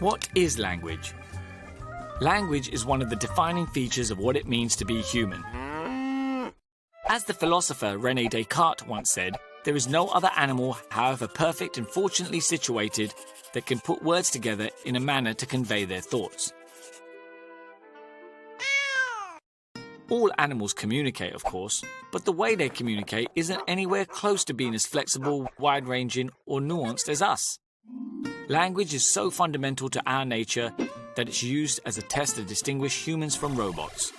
What is language? Language is one of the defining features of what it means to be human. As the philosopher René Descartes once said, there is no other animal, however perfect and fortunately situated, that can put words together in a manner to convey their thoughts. All animals communicate, of course, but the way they communicate isn't anywhere close to being as flexible, wide-ranging, or nuanced as us. Language is so fundamental to our nature that it's used as a test to distinguish humans from robots.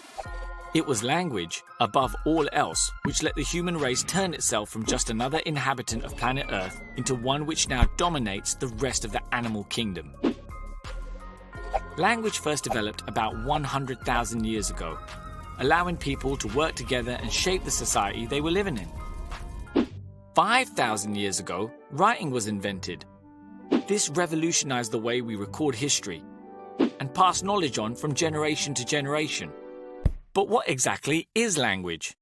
It was language, above all else, which let the human race turn itself from just another inhabitant of planet Earth into one which now dominates the rest of the animal kingdom. Language first developed about 100,000 years ago, allowing people to work together and shape the society they were living in. 5,000 years ago, writing was invented. This revolutionized the way we record history and pass knowledge on from generation to generation. But what exactly is language?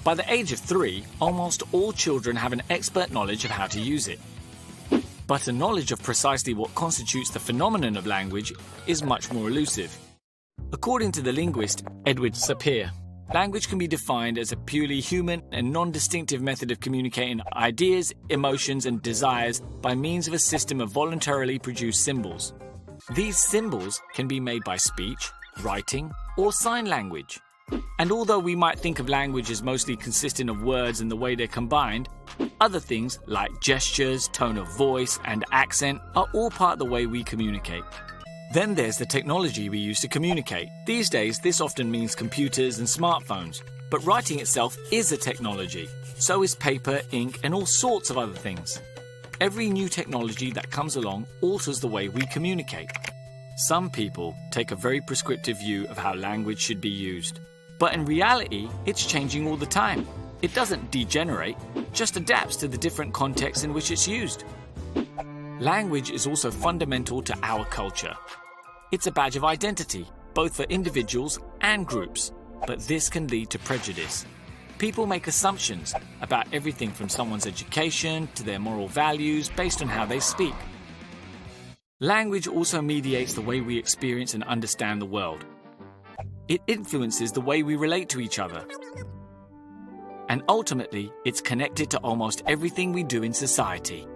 By the age of 3, almost all children have an expert knowledge of how to use it. But a knowledge of precisely what constitutes the phenomenon of language is much more elusive. According to the linguist Edward Sapir, language can be defined as a purely human and non-distinctive method of communicating ideas, emotions, and desires by means of a system of voluntarily produced symbols. These symbols can be made by speech, writing, or sign language. And although we might think of language as mostly consisting of words and the way they're combined, other things like gestures, tone of voice, and accent are all part of the way we communicate. Then there's the technology we use to communicate. These days, this often means computers and smartphones, but writing itself is a technology. So is paper, ink, and all sorts of other things. Every new technology that comes along alters the way we communicate. Some people take a very prescriptive view of how language should be used. But in reality, it's changing all the time. It doesn't degenerate, just adapts to the different contexts in which it's used. Language is also fundamental to our culture. It's a badge of identity, both for individuals and groups, but this can lead to prejudice. People make assumptions about everything from someone's education to their moral values based on how they speak. Language also mediates the way we experience and understand the world. It influences the way we relate to each other. And ultimately, it's connected to almost everything we do in society.